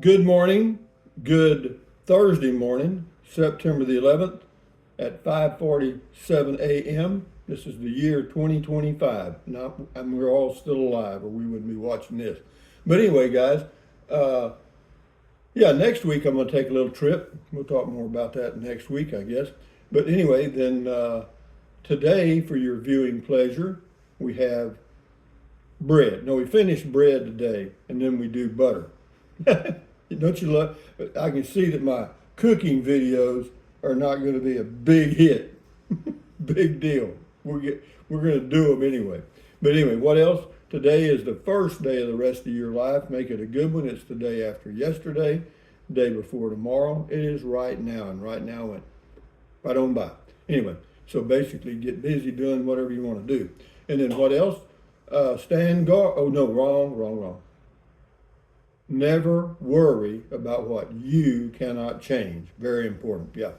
Good morning, good Thursday morning, September the 11th at 5:47 a.m. This is the year 2025. Now, and we're all still alive, or we wouldn't be watching this. But anyway, guys, uh, yeah, next week I'm going to take a little trip. We'll talk more about that next week, I guess. But anyway, then today, for your viewing pleasure, we have bread. No, we finished bread today, and then we do butter. Don't you love? I can see that my cooking videos are not going to be a big hit, big deal. We're going to do them anyway. But anyway, what else? Today is the first day of the rest of your life. Make it a good one. It's the day after yesterday, day before tomorrow. It is right now, and right now went right on by. Anyway, so basically, get busy doing whatever you want to do. And then what else? Stand guard. Oh no, wrong. Never worry about what you cannot change. Very important. Yeah.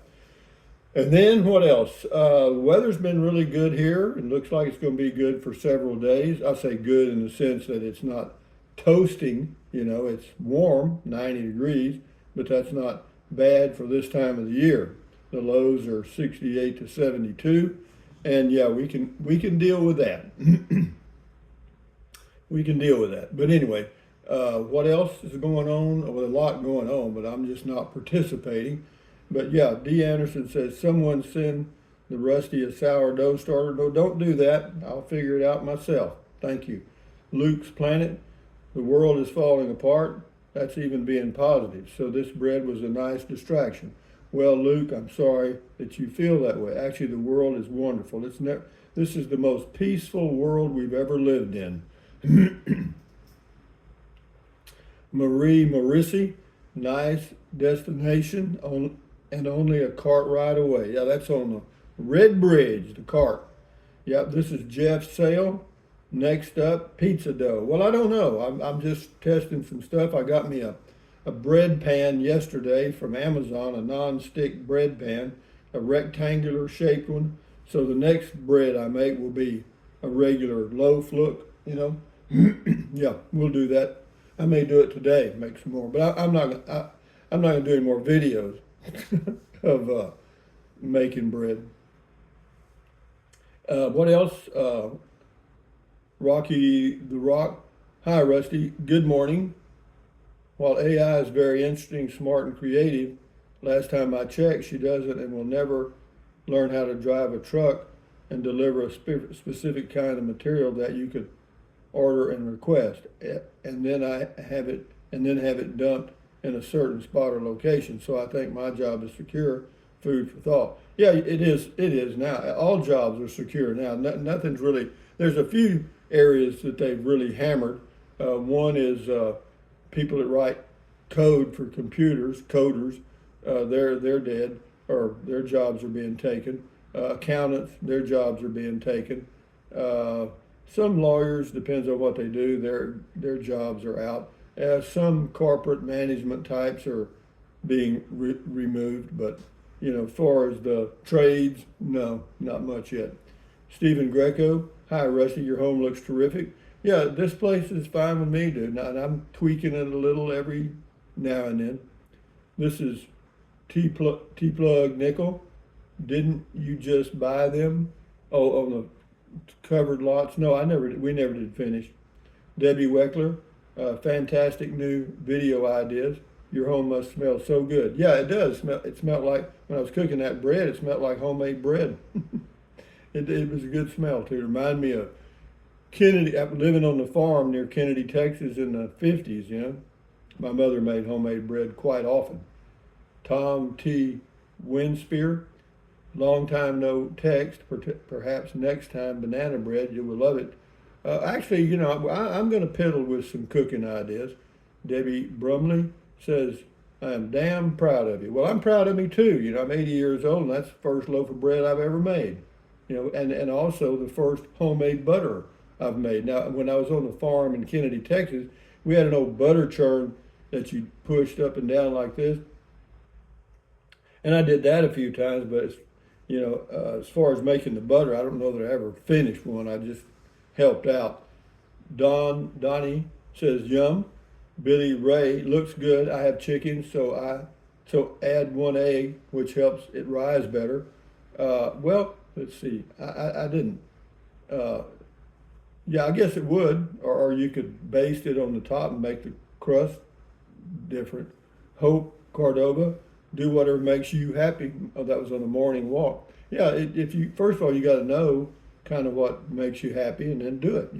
And then what else? The weather's been really good here. It looks like it's going to be good for several days. I say good in the sense that it's not toasting. It's warm, 90 degrees, but that's not bad for this time of the year. The lows are 68 to 72, and yeah, we can deal with that. We can deal with that. But anyway, what else is going on? Well, a lot going on, but I'm just not participating. But yeah, D. Anderson says, someone send the Rusty a sourdough starter. No, don't do that. I'll figure it out myself. Thank you. Luke's Planet, the world is falling apart. That's even being positive. So this bread was a nice distraction. Well, Luke, I'm sorry that you feel that way. Actually, the world is wonderful. This is the most peaceful world we've ever lived in. Marie Marissi, nice destination and only a cart ride away. Yeah, that's on the Red Bridge, the cart. Yep, this is Jeff Sale. Next up, pizza dough. Well, I don't know. I'm just testing some stuff. I got me a bread pan yesterday from Amazon, a non-stick bread pan, a rectangular shaped one. So the next bread I make will be a regular loaf look. Yeah, we'll do that. I may do it today, make some more, but I'm not. I'm not going to do any more videos of making bread. What else? Rocky the Rock. Hi, Rusty. Good morning. While AI is very interesting, smart, and creative, last time I checked, she doesn't and will never learn how to drive a truck and deliver a specific kind of material that you could order and request, and then have it dumped in a certain spot or location. So I think my job is secure. Food for thought. Yeah, it is. It is now. All jobs are secure now. Nothing's really. There's a few areas that they've really hammered. One is people that write code for computers, coders. They're dead, or their jobs are being taken. Accountants, their jobs are being taken. Some lawyers, depends on what they do, their jobs are out. Some corporate management types are being removed, but as far as the trades, no, not much yet. Stephen Greco, hi Rusty, your home looks terrific. Yeah, this place is fine with me, dude, and I'm tweaking it a little every now and then. This is T-Plug Nickel. Didn't you just buy them? Oh, on the covered lots. No, we never did finish. Debbie Weckler, fantastic new video ideas. Your home must smell so good. Yeah, it does smell. It smelled like, when I was cooking that bread, it smelled like homemade bread. It was a good smell too. It reminded me of Kennedy, living on the farm near Kennedy, Texas in the 50s. My mother made homemade bread quite often. Tom T. Winspear, long time no text. Perhaps next time banana bread, you will love it. Actually, I'm going to piddle with some cooking ideas. Debbie Brumley says, I am damn proud of you. Well, I'm proud of me too. I'm 80 years old, and that's the first loaf of bread I've ever made. And also the first homemade butter I've made. Now, when I was on the farm in Kennedy, Texas, we had an old butter churn that you pushed up and down like this. And I did that a few times, but as far as making the butter, I don't know that I ever finished one. I just helped out. Donnie says, yum. Billy Ray, looks good. I have chickens, so add one egg, which helps it rise better. Well, let's see. I didn't. Uh, yeah, I guess it would, or you could baste it on the top and make the crust different. Hope Cordova, do whatever makes you happy. Oh, that was on the morning walk. Yeah, if you first of all you got to know kind of what makes you happy and then do it.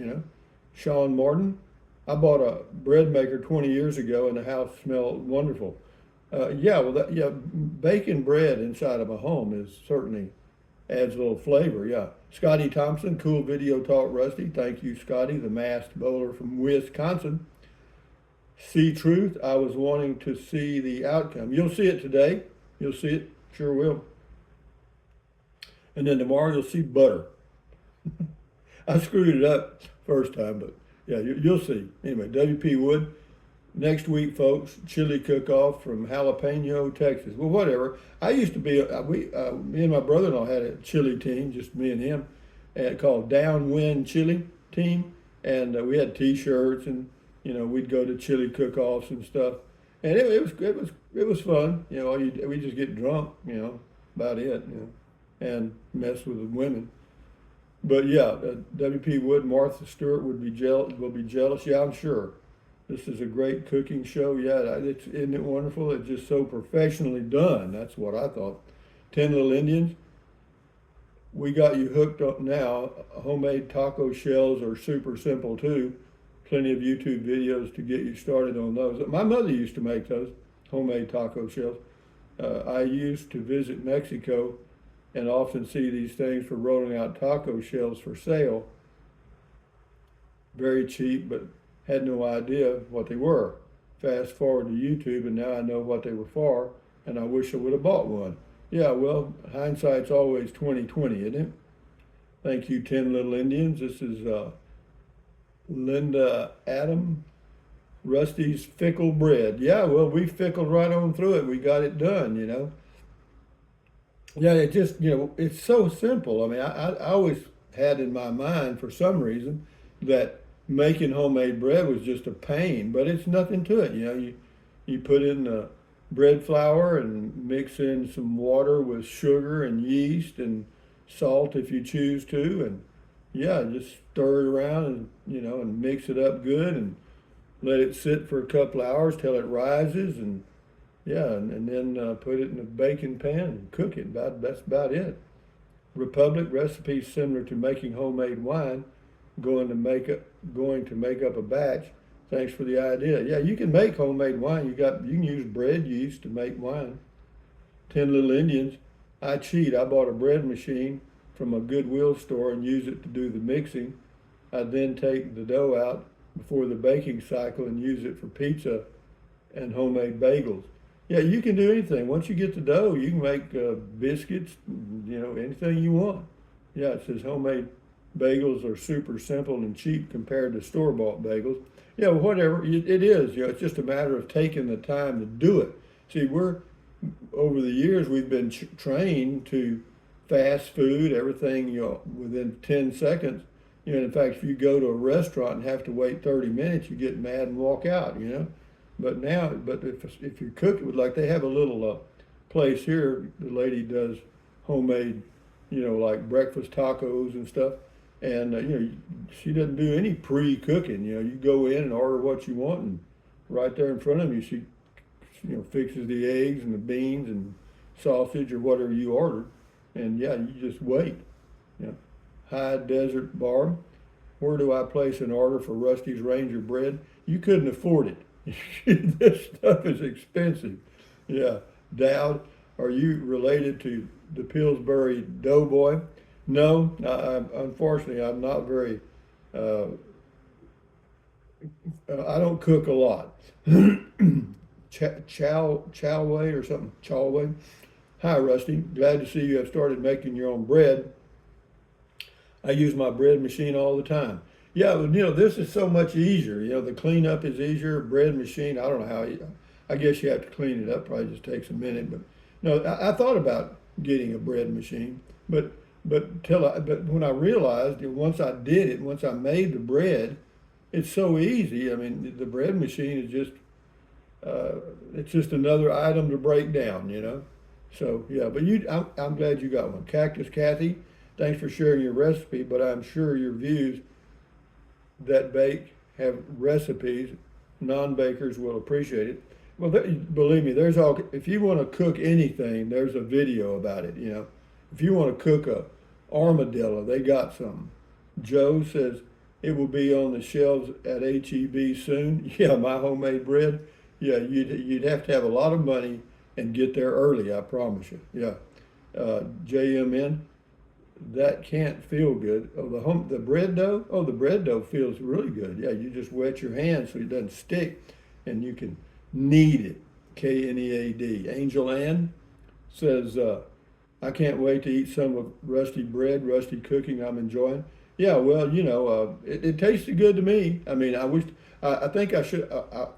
Sean Martin, I bought a bread maker 20 years ago and the house smelled wonderful. Yeah, well, yeah, baking bread inside of a home is certainly adds a little flavor. Yeah, Scotty Thompson, cool video talk, Rusty. Thank you, Scotty, the masked bowler from Wisconsin. See truth. I was wanting to see the outcome. You'll see it today. You'll see it. Sure will. And then tomorrow you'll see butter. I screwed it up first time, but yeah, you'll see. Anyway, WP Wood. Next week, folks, chili cook-off from Jalapeno, Texas. Well, whatever. I used to be, me and my brother-in-law had a chili team, just me and him, called Downwind Chili Team, and we had T-shirts, and we'd go to chili cook-offs and stuff, and it was fun. We just get drunk, about it, and mess with the women. But yeah, WP Wood, Martha Stewart will be jealous. Yeah, I'm sure. This is a great cooking show. Yeah, isn't it wonderful? It's just so professionally done. That's what I thought. 10 Little Indians, we got you hooked up now. Homemade taco shells are super simple too. Plenty of YouTube videos to get you started on those. My mother used to make those homemade taco shells. I used to visit Mexico and often see these things for rolling out taco shells for sale. Very cheap, but had no idea what they were. Fast forward to YouTube, and now I know what they were for, and I wish I would have bought one. Yeah, well, hindsight's always 20/20, isn't it? Thank you, 10 Little Indians. This is Linda Adam, Rusty's Fickle Bread. Yeah, well, we fickled right on through it. We got it done. Yeah, it just, it's so simple. I mean, I always had in my mind, for some reason, that making homemade bread was just a pain, but it's nothing to it. You put in the bread flour and mix in some water with sugar and yeast and salt if you choose to, and yeah, just stir it around and mix it up good and let it sit for a couple hours till it rises, and yeah, and then put it in a baking pan and cook it. That's about it. Republic recipe similar to making homemade wine. Going to make up a batch. Thanks for the idea. Yeah, you can make homemade wine. You can use bread yeast to make wine. 10 Little Indians. I cheat. I bought a bread machine from a Goodwill store and use it to do the mixing. I then take the dough out before the baking cycle and use it for pizza and homemade bagels. Yeah, you can do anything. Once you get the dough, you can make biscuits, anything you want. Yeah, it says homemade bagels are super simple and cheap compared to store-bought bagels. Yeah, well, whatever, it is. It's just a matter of taking the time to do it. See, over the years, we've been trained to fast food, everything, within 10 seconds. In fact, if you go to a restaurant and have to wait 30 minutes, you get mad and walk out, But if you cook it, like they have a little place here, the lady does homemade, like breakfast tacos and stuff. And she doesn't do any pre-cooking. You go in and order what you want, and right there in front of you, she fixes the eggs and the beans and sausage or whatever you ordered, and yeah, you just wait. High Desert Barb, where do I place an order for Rusty's Ranger bread? You couldn't afford it. This stuff is expensive. Yeah, Dowd, are you related to the Pillsbury Doughboy? No, unfortunately, I'm not very. I don't cook a lot. Chowway or something. Chowway. Hi, Rusty. Glad to see you have started making your own bread. I use my bread machine all the time. Yeah, this is so much easier. The cleanup is easier. Bread machine, I don't know how. I guess you have to clean it up. Probably just takes a minute. But no, I thought about getting a bread machine, but when I realized once I did it, once I made the bread, it's so easy. I mean, the bread machine is just it's just another item to break down, you know. So yeah, but I'm glad you got one. Cactus Kathy, thanks for sharing your recipe. But I'm sure your views that bake have recipes. Non-bakers will appreciate it. Well, believe me, there's all. If you want to cook anything, there's a video about it. You know, if you want to cook a armadillo, they got some. Joe says it will be on the shelves at HEB soon. Yeah, my homemade bread. Yeah, you'd have to have a lot of money and get there early. I promise you. Yeah, JMN. That can't feel good. Oh, the bread dough. Oh, the bread dough feels really good. Yeah, you just wet your hands so it doesn't stick, and you can knead it. KNEAD. Angel Ann says, I can't wait to eat some of Rusty bread, Rusty cooking. I'm enjoying. Yeah, well, you know, it tasted good to me. I mean, I wish. I think I should.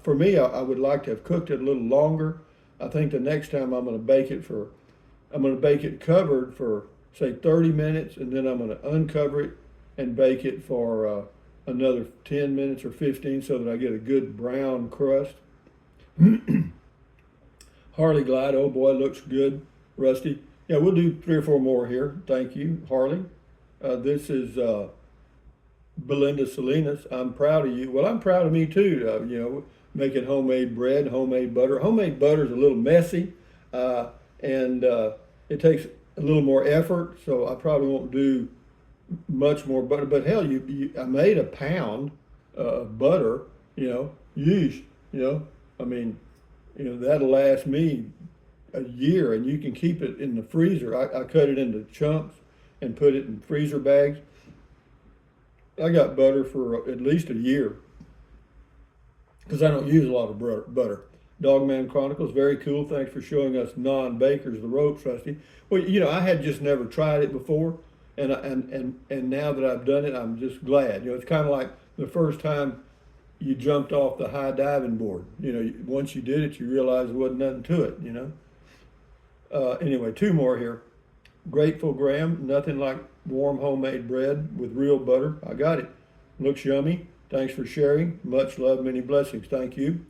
For me, I would like to have cooked it a little longer. I think the next time I'm going to bake it for. I'm going to bake it covered for say 30 minutes, and then I'm going to uncover it and bake it for another 10 minutes or 15 so that I get a good brown crust. Harley Glide, oh boy, looks good. Rusty. Yeah, we'll do 3 or 4 more here. Thank you, Harley. This is Belinda Salinas. I'm proud of you. Well, I'm proud of me too. You know, making homemade bread, homemade butter. Homemade butter is a little messy, and it takes a little more effort. So I probably won't do much more butter. But hell, I made a pound of butter. You know, yeesh. You know, I mean, you know that'll last me a year, and you can keep it in the freezer. I cut it into chunks and put it in freezer bags. I got butter for at least a year because I don't use a lot of butter. Dogman Chronicles, very cool. Thanks for showing us non-bakers the ropes, Rusty. Well, you know, I had just never tried it before, and now that I've done it, I'm just glad. You know, it's kind of like the first time you jumped off the high diving board. You know, once you did it, you realized there wasn't nothing to it. You know. Anyway, 2 more here. Grateful Graham, nothing like warm homemade bread with real butter. I got it. Looks yummy. Thanks for sharing. Much love, many blessings. Thank you.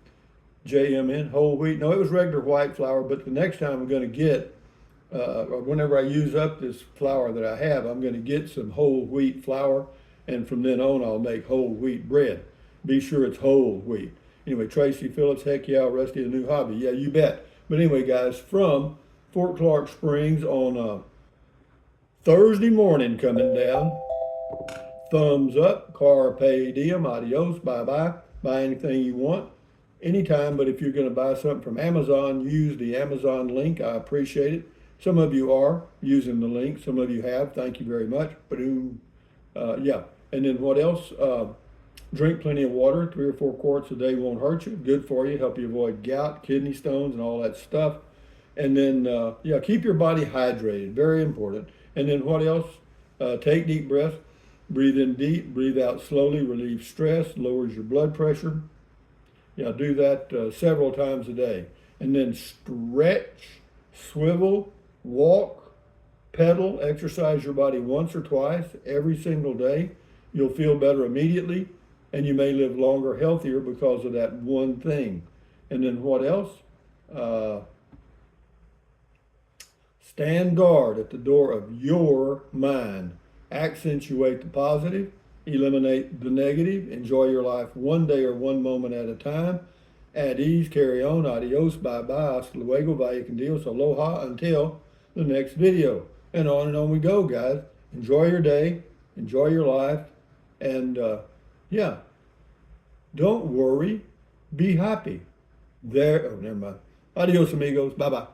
JMN, whole wheat. No, it was regular white flour, but the next time I'm going to get, or whenever I use up this flour that I have, I'm going to get some whole wheat flour, and from then on I'll make whole wheat bread. Be sure it's whole wheat. Anyway, Tracy Phillips, heck yeah, Rusty, a new hobby. Yeah, you bet. But anyway, guys, from Fort Clark Springs on Thursday morning coming down. Thumbs up, carpe diem, adios, bye-bye. Buy anything you want, anytime, but if you're going to buy something from Amazon, use the Amazon link. I appreciate it. Some of you are using the link. Some of you have. Thank you very much. Yeah. And then what else? Drink plenty of water. 3 or 4 quarts a day won't hurt you. Good for you. Help you avoid gout, kidney stones, and all that stuff. And then, yeah, keep your body hydrated. Very important. And then what else? Take deep breaths. Breathe in deep. Breathe out slowly. Relieve stress. Lowers your blood pressure. Yeah, do that several times a day. And then stretch, swivel, walk, pedal, exercise your body once or twice every single day. You'll feel better immediately, and you may live longer, healthier because of that one thing. And then what else? Stand guard at the door of your mind. Accentuate the positive, eliminate the negative, enjoy your life one day or one moment at a time. At ease, carry on, adios, bye-bye, hasta luego, vaya con Dios, aloha, until the next video. And on we go, guys. Enjoy your day, enjoy your life, and yeah, don't worry, be happy. Oh, never mind. Adios, amigos, bye-bye.